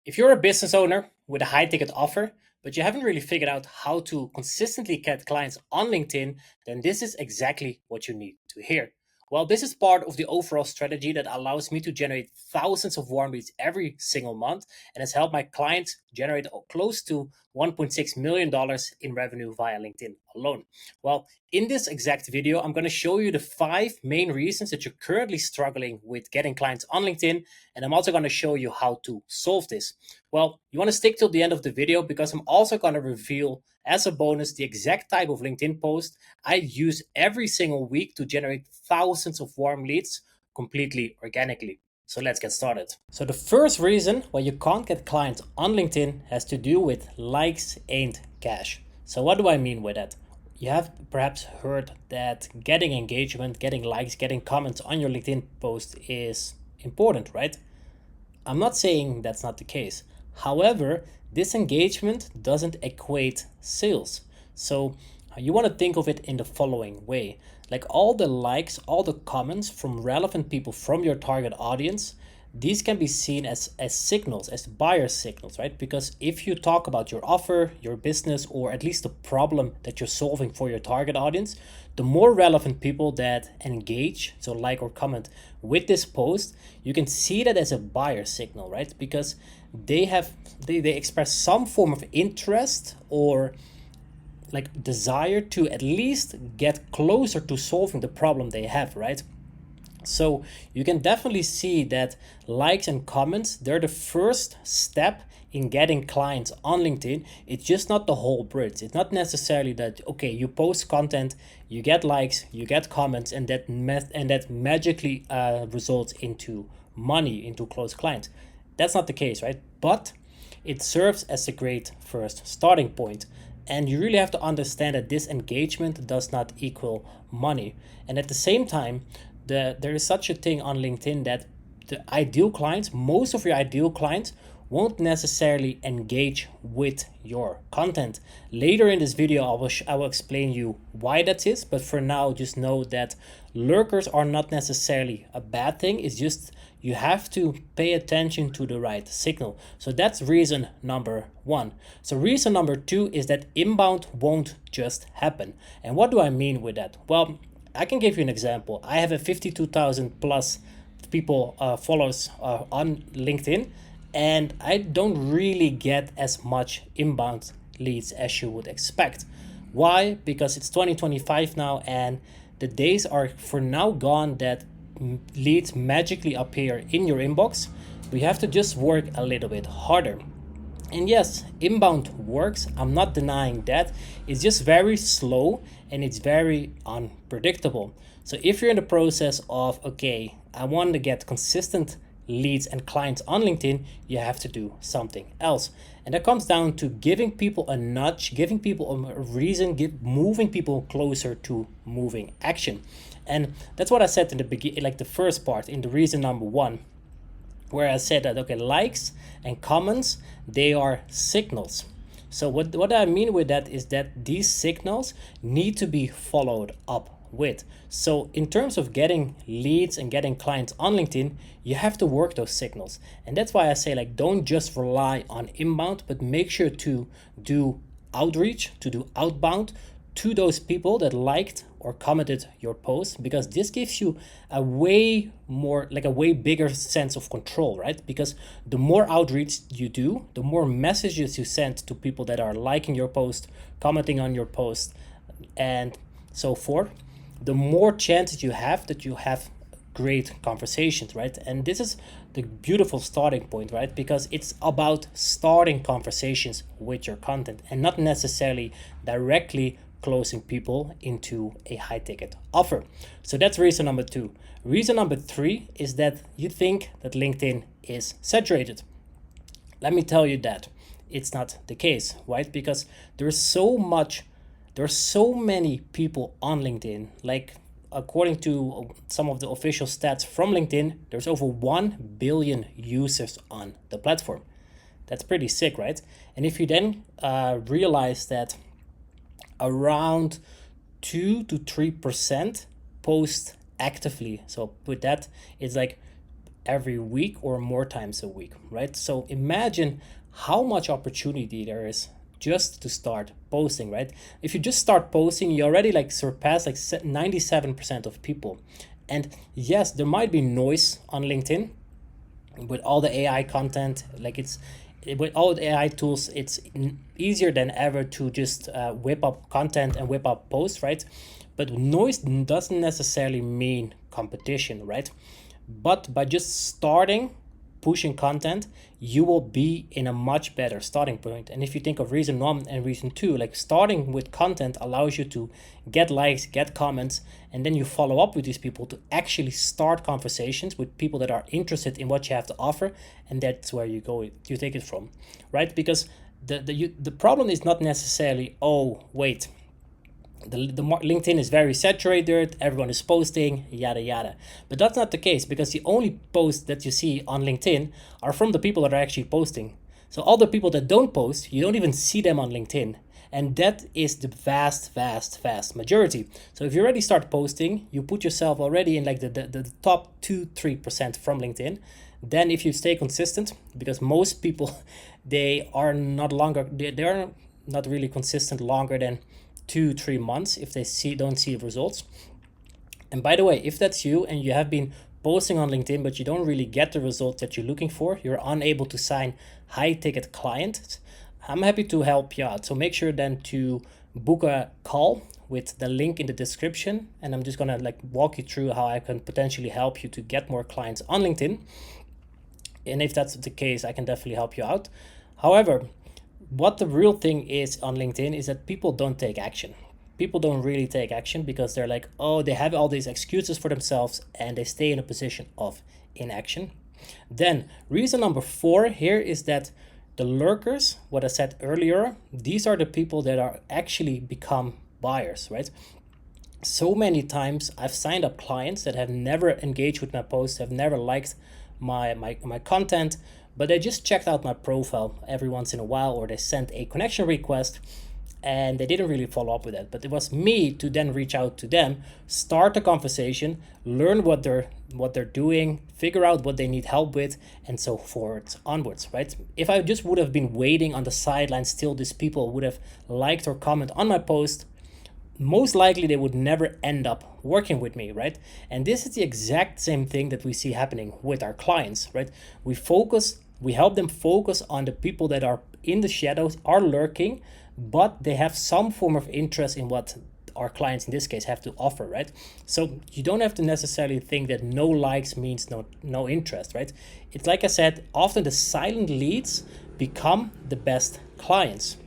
If you're a business owner with a high ticket offer, but you haven't really figured out how to consistently get clients on LinkedIn, then this is exactly what you need to hear. Well, this is part of the overall strategy that allows me to generate thousands of warm leads every single month and has helped my clients generate close to $1.6 million in revenue via LinkedIn alone. Well, in this exact video, I'm going to show you the 5 main reasons that you're currently struggling with getting clients on LinkedIn, and I'm also going to show you how to solve this. Well, you want to stick till the end of the video because I'm also going to reveal as a bonus the exact type of LinkedIn post I use every single week to generate thousands of warm leads completely organically. So let's get started. So the first reason why you can't get clients on LinkedIn has to do with likes ain't cash. So what do I mean with that? You have perhaps heard that getting engagement, getting likes, getting comments on your LinkedIn post is important, right? I'm not saying that's not the case. However, this engagement doesn't equate sales. So you want to think of it in the following way. Like all the likes, all the comments from relevant people from your target audience, these can be seen as signals, as buyer signals, right? Because if you talk about your offer, your business, or at least the problem that you're solving for your target audience, the more relevant people that engage, so like or comment with this post, you can see that as a buyer signal, right? Because they express some form of interest or like desire to at least get closer to solving the problem they have, right? So you can definitely see that likes and comments, they're the first step in getting clients on LinkedIn. It's just not the whole bridge. It's not necessarily that, okay, you post content, you get likes, you get comments, and that magically results into money, into close clients. That's not the case, right? But it serves as a great first starting point. And you really have to understand that this engagement does not equal money. And at the same time, there is such a thing on LinkedIn that the ideal clients, most of your ideal clients, won't necessarily engage with your content. Later in this video, I will explain you why that is. But for now, just know that lurkers are not necessarily a bad thing. It's just you have to pay attention to the right signal. So that's reason number one. So reason number two is that inbound won't just happen. And what do I mean with that? Well, I can give you an example. I have a 52,000 plus people followers on LinkedIn, and I don't really get as much inbound leads as you would expect. Why? Because it's 2025 now, and the days are for now gone that leads magically appear in your inbox. We have to just work a little bit harder. And yes, inbound works. I'm not denying that. It's just very slow and it's very unpredictable. So if you're in the process of, okay, I want to get consistent leads and clients on LinkedIn, you have to do something else. And that comes down to giving people a nudge, giving people a reason, moving people closer to moving action. And that's what I said in the beginning, like the first part, in the reason number one, where I said that, okay, likes and comments, they are signals. So what I mean with that is that these signals need to be followed up with. So in terms of getting leads and getting clients on LinkedIn, you have to work those signals. And that's why I say, like, don't just rely on inbound, but make sure to do outreach, to do outbound to those people that liked or commented your post, because this gives you a way more, like a way bigger sense of control, right? Because the more outreach you do, the more messages you send to people that are liking your post, commenting on your post, and so forth, the more chances you have that you have great conversations, right? And this is the beautiful starting point, right? Because it's about starting conversations with your content and not necessarily directly closing people into a high ticket offer. So that's reason number two. Reason number three is that you think that LinkedIn is saturated. Let me tell you that it's not the case, right? Because there are so many people on LinkedIn. Like, according to some of the official stats from LinkedIn, there's over 1 billion users on the platform. That's pretty sick, right? And if you then realize that around 2 to 3% post actively. So with that, it's like every week or more times a week, right? So imagine how much opportunity there is just to start posting, right? If you just start posting, you already like surpass like 97% of people. And yes, there might be noise on LinkedIn with all the AI content. Like with all the AI tools, it's easier than ever to just whip up content and whip up posts, right? But noise doesn't necessarily mean competition, right? But by just starting pushing content, you will be in a much better starting point. And if you think of reason one and reason two, like starting with content allows you to get likes, get comments, and then you follow up with these people to actually start conversations with people that are interested in what you have to offer. And that's where you go, you take it from, right? Because the problem is not necessarily, oh, wait, the LinkedIn is very saturated, everyone is posting, yada yada. But that's not the case, because the only posts that you see on LinkedIn are from the people that are actually posting. So all the people that don't post, you don't even see them on LinkedIn. And that is the vast majority. So if you already start posting, you put yourself already in like the top 2-3% from LinkedIn. Then if you stay consistent, because most people, they are not longer, they are not really consistent longer than 2-3 months if they don't see results. And by the way, if that's you and you have been posting on LinkedIn but you don't really get the results that you're looking for, you're unable to sign high ticket clients, I'm happy to help you out. So make sure then to book a call with the link in the description, and I'm just gonna like walk you through how I can potentially help you to get more clients on LinkedIn. And if that's the case, I can definitely help you out. However, what the real thing is on LinkedIn is that people don't take action. People don't really take action because they're like, oh, they have all these excuses for themselves and they stay in a position of inaction. Then reason number 4 here is that the lurkers, what I said earlier, these are the people that are actually become buyers, right? So many times I've signed up clients that have never engaged with my posts, have never liked my content, but they just checked out my profile every once in a while, or they sent a connection request and they didn't really follow up with it. But it was me to then reach out to them, start a conversation, learn what they're doing, figure out what they need help with, and so forth onwards, right? If I just would have been waiting on the sidelines till these people would have liked or comment on my post, most likely they would never end up working with me, right? And this is the exact same thing that we see happening with our clients, right? We help them focus on the people that are in the shadows, are lurking, but they have some form of interest in what our clients in this case have to offer, right? So you don't have to necessarily think that no likes means no interest, right? It's like I said, often the silent leads become the best clients.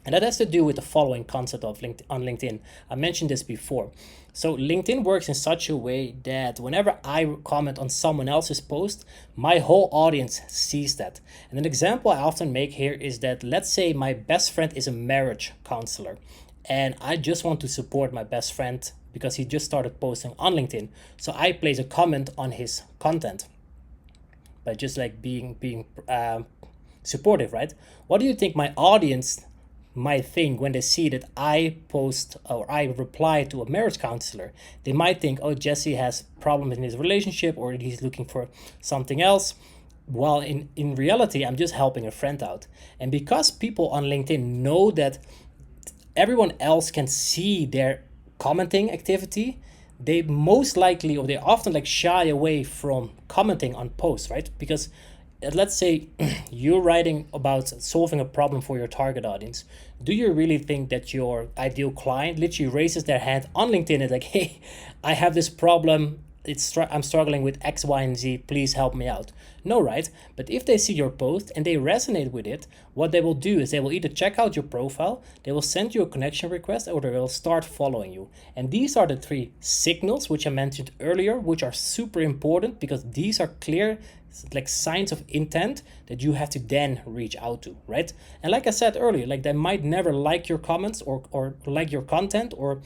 And that has to do with the following concept of LinkedIn. I mentioned this before. So LinkedIn works in such a way that whenever I comment on someone else's post, my whole audience sees that. And an example I often make here is that, let's say my best friend is a marriage counselor and I just want to support my best friend because he just started posting on LinkedIn. So I place a comment on his content by just like being supportive, right? What do you think my audience might think when they see that I post or I reply to a marriage counselor? They might think, oh, Jesse has problems in his relationship or he's looking for something else. While in reality, I'm just helping a friend out. And because people on LinkedIn know that everyone else can see their commenting activity, they most likely, or they often like shy away from commenting on posts, right? Because let's say you're writing about solving a problem for your target audience. Do you really think that your ideal client literally raises their hand on LinkedIn and like, hey, I have this problem, I'm struggling with X, Y, and Z, please help me out? No, right? But if they see your post and they resonate with it, what they will do is they will either check out your profile, they will send you a connection request, or they will start following you. And these are the 3 signals which I mentioned earlier, which are super important because these are clear like signs of intent that you have to then reach out to, right? And like I said earlier, like they might never like your comments or like your content or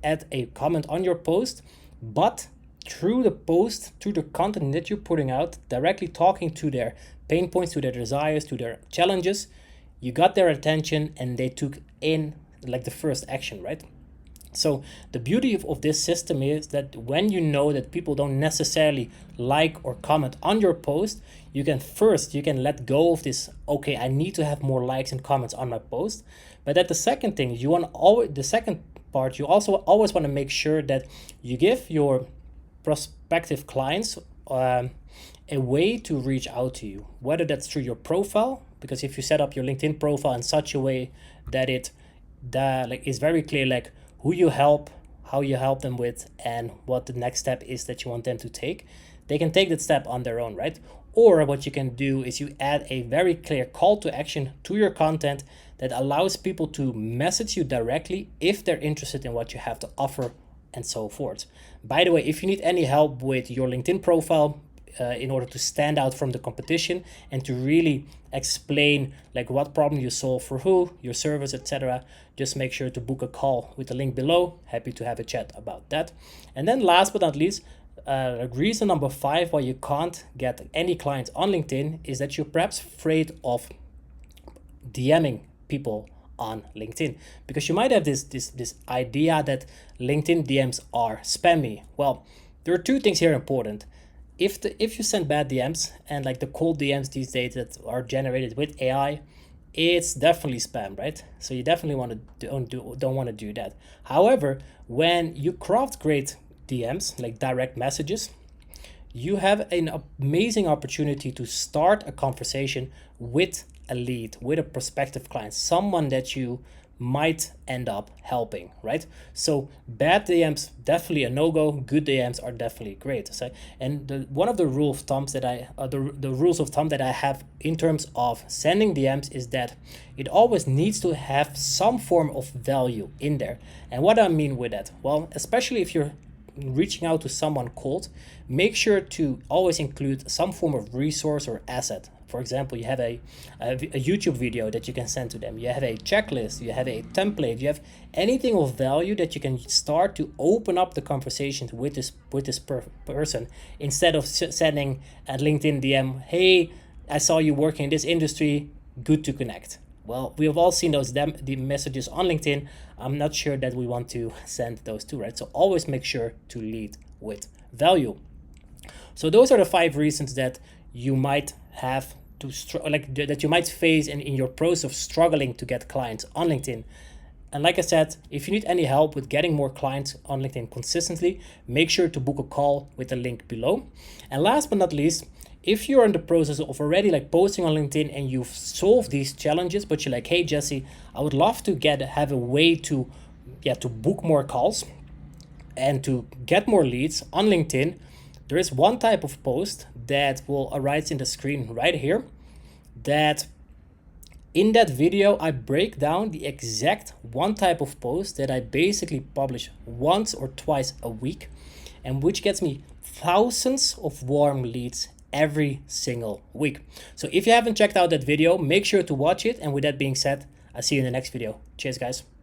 add a comment on your post, but through the post, through the content that you're putting out, directly talking to their pain points, to their desires, to their challenges, you got their attention and they took in like the first action, right? So the beauty of this system is that when you know that people don't necessarily like or comment on your post, you can let go of this, okay, I need to have more likes and comments on my post. But that the second thing, the second part, you also always want to make sure that you give your prospective clients a way to reach out to you, whether that's through your profile, because if you set up your LinkedIn profile in such a way that is very clear, like who you help, how you help them with, and what the next step is that you want them to take, they can take that step on their own, right? Or what you can do is you add a very clear call to action to your content that allows people to message you directly if they're interested in what you have to offer, and so forth. By the way, if you need any help with your LinkedIn profile, in order to stand out from the competition and to really explain like what problem you solve for who, your service, etc., just make sure to book a call with the link below. Happy to have a chat about that. And then last but not least, reason number 5 why you can't get any clients on LinkedIn is that you're perhaps afraid of DMing people on LinkedIn, because you might have this idea that LinkedIn DMs are spammy. Well, there are two things here important. If you send bad DMs, and like the cold DMs these days that are generated with AI, it's definitely spam, right? So you definitely don't want to do that. However, when you craft great DMs, like direct messages, you have an amazing opportunity to start a conversation with a lead, with a prospective client, someone that you might end up helping, right? So bad DMs, definitely a no-go. Good DMs are definitely great. So, and one of the rules of thumb that I have in terms of sending DMs is that it always needs to have some form of value in there. And what I mean with that, well, especially if you're reaching out to someone cold, make sure to always include some form of resource or asset. For example, you have a YouTube video that you can send to them. You have a checklist, you have a template, you have anything of value that you can start to open up the conversations with this person, instead of sending a LinkedIn DM, hey, I saw you working in this industry, good to connect. Well, we have all seen the messages on LinkedIn. I'm not sure that we want to send those too, right? So always make sure to lead with value. So those are the 5 reasons that you might have to that you might face in your process of struggling to get clients on LinkedIn. And like I said, if you need any help with getting more clients on LinkedIn consistently, make sure to book a call with the link below. And last but not least, if you're in the process of already like posting on LinkedIn and you've solved these challenges, but you're like, hey Jesse, I would love to have a way to book more calls and to get more leads on LinkedIn, there is one type of post that will arise in the screen right here, that in that video I break down the exact one type of post that I basically publish once or twice a week, and which gets me thousands of warm leads every single week. So if you haven't checked out that video, make sure to watch it. And with that being said, I'll see you in the next video. Cheers, guys.